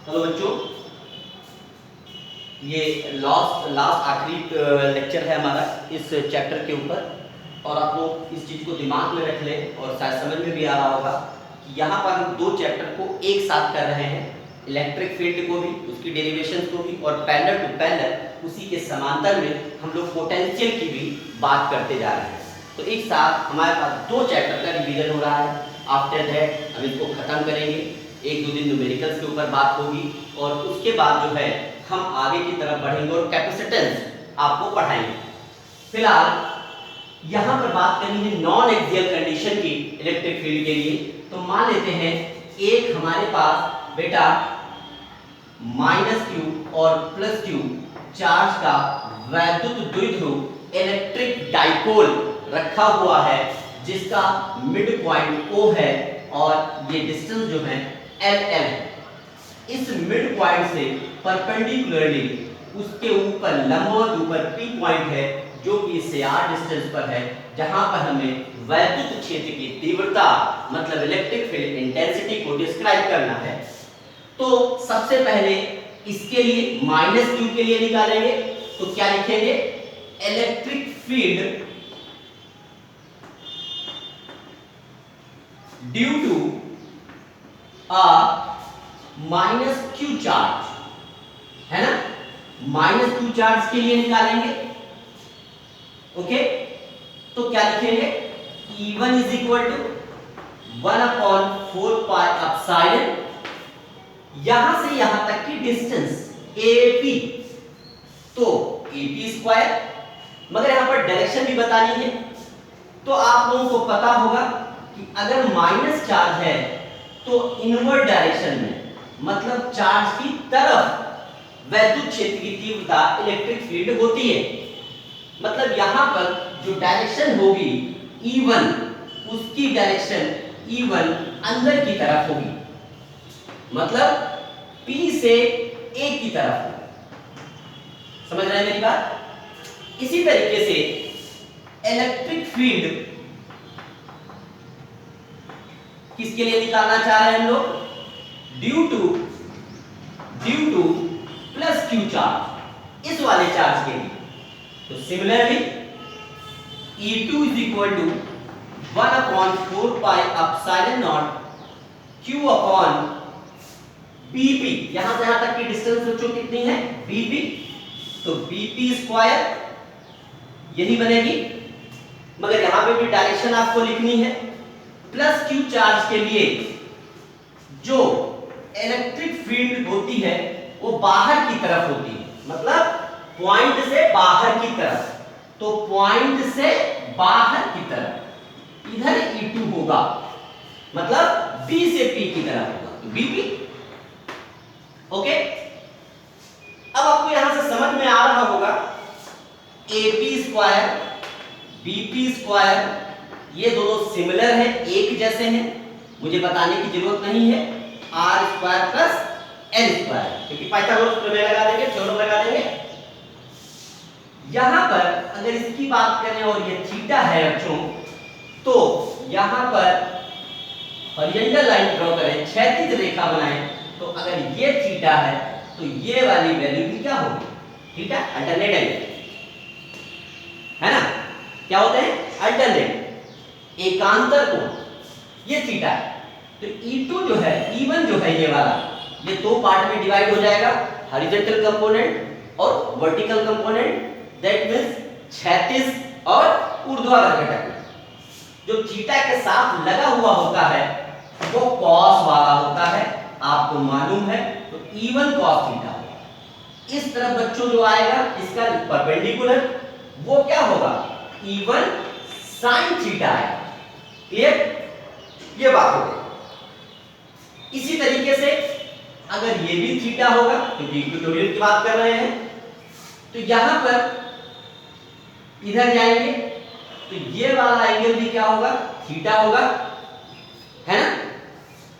Hello बच्चों, ये last आखिरी लेक्चर है हमारा इस चैप्टर के ऊपर। और आप लोग इस चीज़ को दिमाग में रख लें और शायद समझ में भी आ रहा होगा कि यहाँ पर हम दो चैप्टर को एक साथ कर रहे हैं, इलेक्ट्रिक फील्ड को भी, उसकी डेरिवेशन को भी, और पैरेलल टू पैरेलल उसी के समांतर में हम लोग पोटेंशियल की भी बात करते जा रहे हैं। तो एक साथ हमारे पास दो चैप्टर का रिवीजन हो रहा है। आफ्टर दैट हम इसको ख़त्म करेंगे, एक दो दिन न्यूमेरिकल्स के ऊपर बात होगी और उसके बाद जो है हम आगे की तरफ बढ़ेंगे और कैपेसिटेंस आपको पढ़ाएंगे। फिलहाल यहाँ पर बात करनी है नॉन एक्सियल कंडीशन की इलेक्ट्रिक फील्ड के लिए। तो मान लेते हैं एक हमारे पास बेटा -q और +q चार्ज का वैद्युत द्विध्रुव इलेक्ट्रिक डाइपोल रखा हुआ है जिसका मिड पॉइंट O है और ये डिस्टेंस जो है LL है। इस मिड पॉइंट से परपेंडिकुलरली उसके ऊपर लंबवत ऊपर P पॉइंट है जो कि इससे r डिस्टेंस पर है, जहां पर हमें वैद्युत क्षेत्र की तीव्रता मतलब इलेक्ट्रिक फील्ड इंटेंसिटी को डिस्क्राइब करना है। तो सबसे पहले इसके लिए -q के लिए निकालेंगे। तो क्या लिखेंगे? Electric field due to a -q charge, है ना, -q चार्ज के लिए निकालेंगे। ओके, तो क्या लिखेंगे? E1 is equal to 1/4 pi epsilon, यहां से यहां तक की डिस्टेंस AP, तो AP स्क्वायर, मगर यहां पर डायरेक्शन भी बतानी है। तो आप लोगों को पता होगा कि अगर माइनस चार्ज है तो इनवर्ड डायरेक्शन में मतलब चार्ज की तरफ वैद्युत क्षेत्र की तीव्रता इलेक्ट्रिक फील्ड होती है। मतलब यहां पर जो डायरेक्शन होगी E1, उसकी डायरेक्शन E1 अंदर की तरफ होगी, मतलब P से A की तरफ होगी। समझ रहे हैं मेरी बात? इसी तरीके से इलेक्ट्रिक फील्ड किसके लिए निकालना चाह रहे हैं हम लोग? ड्यू टू +q चार्ज, इस वाले चार्ज के लिए। तो similarly E2 is equal to 1/4 pi epsilon naught q upon BP, यहां से यहां तक की डिस्टेंस बच्चों कितनी है? BP, तो BP स्क्वायर यही बनेगी, मगर यहां पे भी डायरेक्शन आपको लिखनी है। +q चार्ज के लिए जो इलेक्ट्रिक फील्ड होती है वो बाहर की तरफ होती है, मतलब पॉइंट से बाहर की तरफ। तो पॉइंट से बाहर की तरफ इधर E2 होगा, मतलब B से P की तरफ होगा, तो BP। ओके, अब आपको यहां से समझ में आ रहा होगा AP स्क्वायर BP स्क्वायर ये दोनों सिमिलर हैं, एक जैसे हैं, मुझे बताने की जरूरत नहीं है। r square plus l square, क्योंकि पाइथागोरस प्रमेय लगा देंगे, थ्योरम लगा देंगे। यहां पर अगर इसकी बात करें और ये थीटा है बच्चों, तो यहां पर हॉरिजॉन्टल लाइन ड्रॉ करें, क्षैतिज रेखा बनाएं, तो अगर ये थीटा है तो ये वाली वैल्यू भी क्या होगी? थीटा, अल्टरनेट एंगल, है ना? क्या होते हैं? अल्टरनेट, एकांतर कोण, ये थीटा है। तो E2 जो है, E1 जो है, ये वाला, ये दो पार्ट में डिवाइड हो जाएगा, हॉरिजॉन्टल कंपोनेंट और वर्टिकल कंपोनेंट, दैट मींस क्षैतिज और ऊर्ध्वाधर घटक। जो थीटा के साथ लगा हुआ होता है वो cos वाला होता है, आपको मालूम है, तो E1 cos थीटा होगा। इस तरफ बच्चों जो आएगा इसका परपेंडिकुलर, वो क्या होगा? E1 sin थीटा है। क्लियर? ये बात हो गई। इसी तरीके से अगर ये भी थीटा होगा, क्योंकि इक्वेटोरियल की बात कर रहे हैं, तो यहां पर इधर जाएंगे तो ये वाला एंगल भी क्या होगा? थीटा होगा, है ना,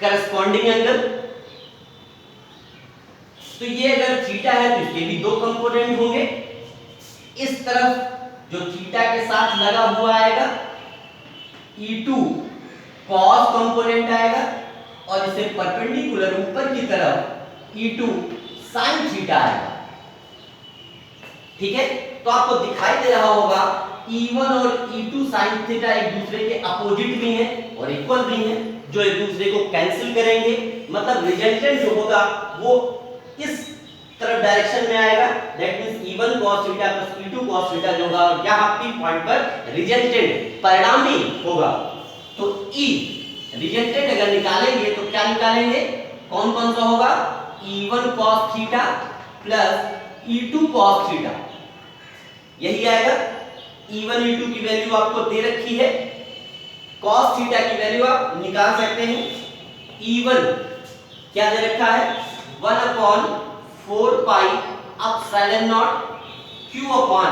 करस्पॉन्डिंग एंगल। तो ये अगर थीटा है तो इसके भी दो कंपोनेंट होंगे। इस तरफ जो थीटा के साथ लगा हुआ आएगा E2 cos कंपोनेंट आएगा, और इसे परपेंडिकुलर ऊपर की तरफ E2 sin थीटा आएगा। ठीक है, तो आपको दिखाई दे रहा होगा E1 और E2 sin थीटा एक दूसरे के अपोजिट भी हैं और इक्वल भी हैं, जो एक दूसरे को कैंसिल करेंगे, मतलब रिजल्टेंट जो होगा वो इस तरफ डायरेक्शन में आएगा। That means E1 cos theta plus E2 cos theta जो होगा, और यहां P पॉइंट पर रिजल्टेंट परिणामी होगा। तो E रिजल्टेंट अगर निकालेंगे तो क्या निकालेंगे, कौन कौन सा होगा, E1 cos theta plus E2 cos theta, यही आएगा। E1 E2 की वैल्यू आपको दे रखी है, cos थीटा की वैल्यू आप निकाल सकते हैं। E1 क्या दे रखा है, 1/4 pi epsilon naught q upon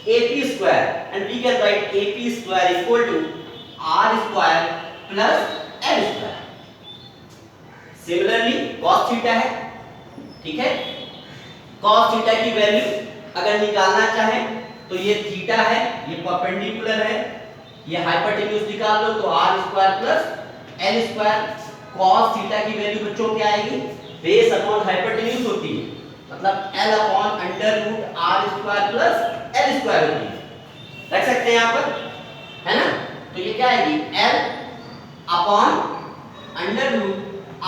AP square, and we can write AP square equal to R square plus L square. Similarly cos theta है, ठीक है, cos थीटा की वैल्यू अगर निकालना चाहें तो ये थीटा है, ये परपेंडिकुलर है, ये हाइपोटेन्यूज निकाल लो तो R square plus L square. cos theta की वैल्यू बच्चों क्या आएगी, बेस अपॉन हाइपोटेन्यूज होती है, मतलब L upon under root R square plus L square होती है, रख सकते हैं यहाँ पर, है ना। तो ये क्या आएगी, L upon under root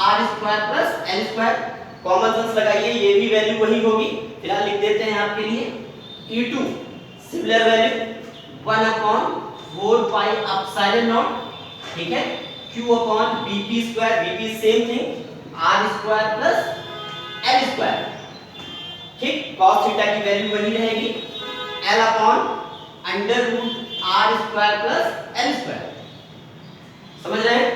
R square plus L square. Common sense लगाइए, ये भी वैल्यू वही होगी, फिलहाल लिख देते हैं आपके लिए। E2 similar value 1/4 pi epsilon naught, ठीक है, Q upon BP square, BP same thing, R square plus L square, ठीक। cos थीटा की वैल्यू वही रहेगी, L upon under root R square plus L square. समझ रहे हैं,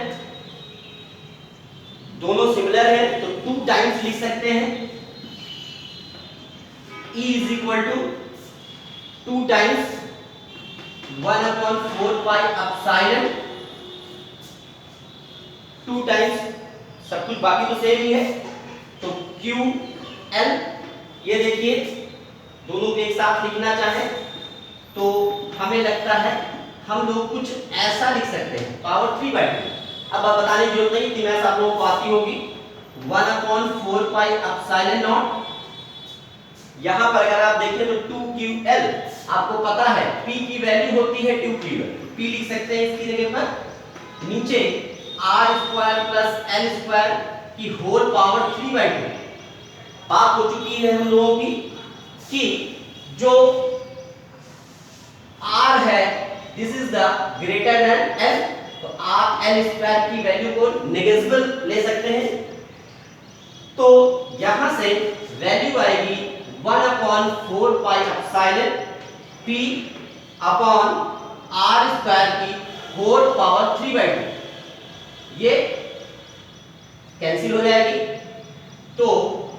दोनों सिमिलर है तो 2 टाइम्स लिख सकते हैं। E is equal to 2 times 1/4 pi epsilon, 2 times सब कुछ बाकी तो सेम ही है, तो QL। ये देखिए दोनों के एक साथ लिखना चाहें तो हमें लगता है हम लोग कुछ ऐसा लिख सकते हैं, पावर 3/2। अब आप बताने की जरूरत नहीं, मैथ आप लोगों को आती होगी। 1/4 पाई एप्सिलॉन नॉट, यहां पर अगर आप देखें तो 2QL, आपको पता है P की वैल्यू होती है 2QL, P लिख सकते हैं इसकी जगह पर। नीचे R square plus L square की होल पावर 3/2। बात हो चुकी है हम लोगों की कि जो R है this is the greater than L, तो आप L स्क्वायर की वैल्यू को नेगेटिव ले सकते हैं, तो यहां से वैल्यू आएगी 1/4 pi epsilon P upon R square की होल पावर 3/2, ये कैंसिल हो जाएगी, तो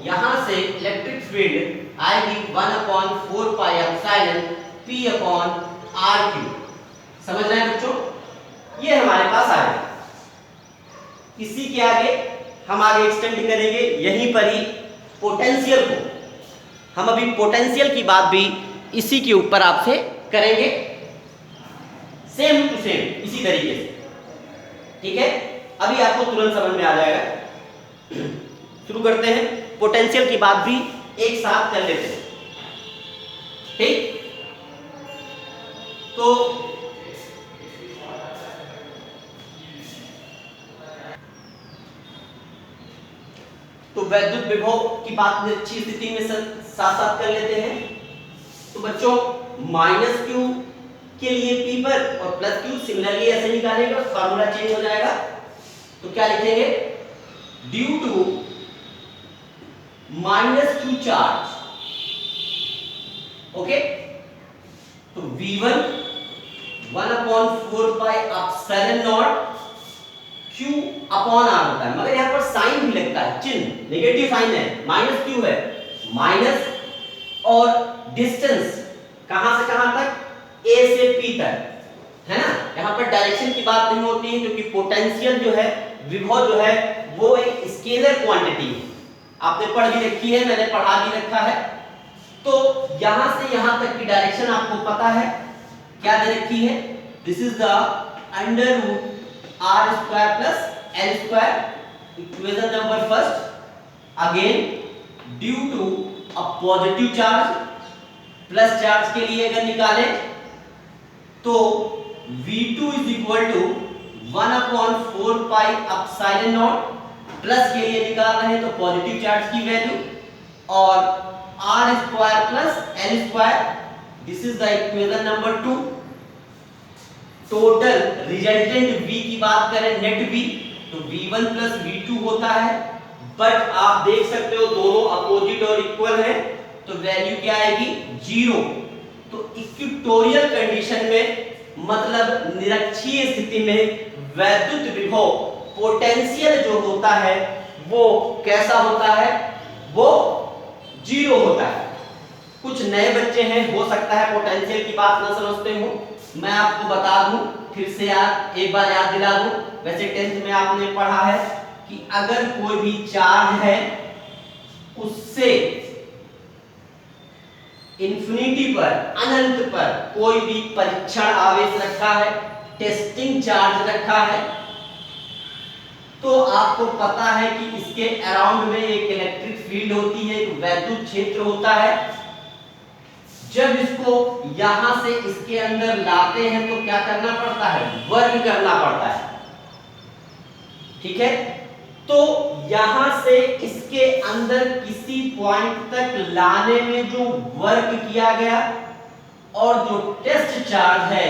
यहां से इलेक्ट्रिक फील्ड आएगी 1/4 pi epsilon P upon R3। समझ रहे हैं बच्चों, ये हमारे पास आएगा। इसी के आगे हम आगे एक्सटेंड करेंगे यहीं पर ही पोटेंशियल को, हम अभी पोटेंशियल की बात भी इसी के ऊपर आपसे करेंगे, सेम टू सेम इसी तरीके से, ठीक है। अभी आपको तुरंत समझ में आ जाएगा। शुरू करते हैं, पोटेंशियल की बात भी एक साथ कर लेते हैं, ठीक। तो वैद्युत विभव की बात अच्छी स्थिति में साथ साथ कर लेते हैं। तो बच्चों -q के लिए P पर और +q सिमिलरली ऐसे निकालेंगे, फार्मूला चेंज हो जाएगा, तो क्या लिखेंगे, due to -q charge, okay, तो V1 1/4 pi epsilon naught Q upon R होता है, मगर यहाँ पर साइन भी लगता है, चिन्ह नेगेटिव साइन है, -q है, माइनस और डिस्टेंस कहां से कहां तक, A से P तक, है ना। यहाँ पर डायरेक्शन की बात नहीं होती है, क्योंकि पोटेंशियल जो है, विभव जो है, वो एक स्केलर क्वांटिटी है, आपने पढ़ भी रखी है, मैंने पढ़ा भी रखा है। तो यहां से यहां तक की डायरेक्शन आपको पता है, क्या दे रखी है, this is the under root R square plus L square, equation number first. Again due to a positive charge, plus charge के लिए अगर निकालें तो V2 is equal to 1/4 pi epsilon naught, plus के लिए निकाल रहे हैं तो पॉजिटिव चार्ज की वैल्यू, और R square plus L square, this is the equation number 2। Total resultant V की बात करें, नेट V, तो V1 प्लस V2 होता है, बट आप देख सकते हो दोनों अपोजिट और इक्वल हैं, तो वैल्यू क्या आएगी 0। तो इक्वेटोरियल कंडीशन में, मतलब निरक्षीय स्थिति में, वैद्युत विभव पोटेंशियल जो होता है वो कैसा होता है, वो 0 होता है। कुछ नए बच्चे हैं, हो सकता है पोटेंशियल की बात ना समझते हो, मैं आपको बता दूं, फिर से एक बार याद दिला दूं। वैसे 10th में आपने पढ़ा है कि अगर कोई भी चार्ज है उससे इंफिनिटी पर, अनंत पर कोई भी परीक्षण आवेश रखा है, टेस्टिंग चार्ज रखा है, तो आपको पता है कि इसके अराउंड में एक इलेक्ट्रिक फील्ड होती है, एक वैद्युत क्षेत्र होता है। जब इसको यहां से इसके अंदर लाते हैं तो क्या करना पड़ता है, वर्ग करना पड़ता है, ठीक है। तो यहां से इसके अंदर किसी पॉइंट तक लाने में जो वर्क किया गया और जो टेस्ट चार्ज है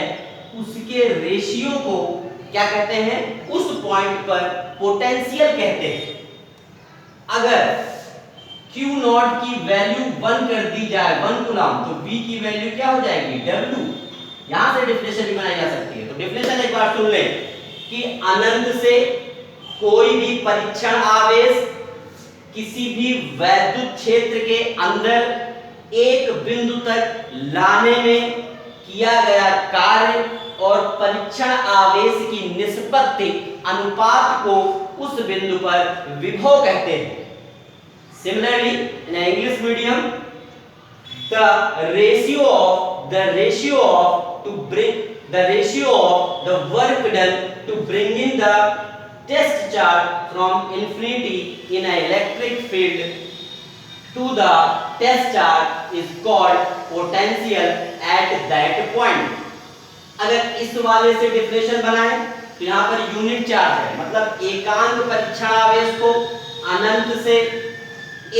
उसके रेशियो को क्या कहते हैं, उस पॉइंट पर पोटेंशियल कहते हैं। अगर Q नॉट की वैल्यू 1 कर दी जाए, 1 कूलम, तो V की वैल्यू क्या हो जाएगी, W। यहां से डिफिनेशन भी बनाई जा सकती है। तो डिफिनेशन एक बार सुन लें कि अनंत से कोई भी परीक्षण आवेश किसी भी वैद्युत क्षेत्र के अंदर एक बिंदु तक लाने में किया गया कार्य और परीक्षण आवेश की निष्पत्ति अनुपात को उस बिंदु पर विभव कहते हैं। Similarly, in English medium, the ratio of the work done to bring in the test charge from infinity in an electric field to the test charge is called potential at that point. अगर इस वाले से definition बनाएं तो यहाँ per unit charge है, मतलब एकांक परीक्षण आवेश को अनंत से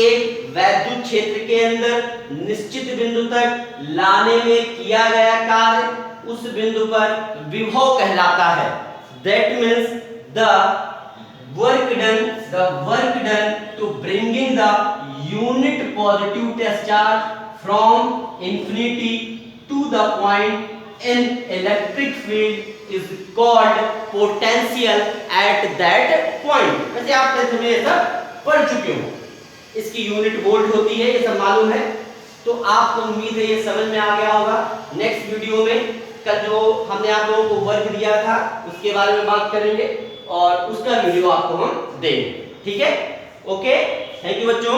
एक वैद्युत क्षेत्र के अंदर निश्चित बिंदु तक लाने में किया गया कार्य उस बिंदु पर विभव कहलाता है। That means the work done to bringing the unit positive test charge from infinity to the point in electric field is called potential at that point। वैसे आप टेंथ में ये सब पढ़ चुके हो, इसकी यूनिट वोल्ट होती है, ये सब मालूम है, तो आपको उम्मीद है ये समझ में आ गया होगा। नेक्स्ट वीडियो में कल जो हमने आप लोगों को वर्क दिया था उसके बारे में बात करेंगे और उसका वीडियो आपको हम देंगे, ठीक है। ओके, थैंक यू बच्चों।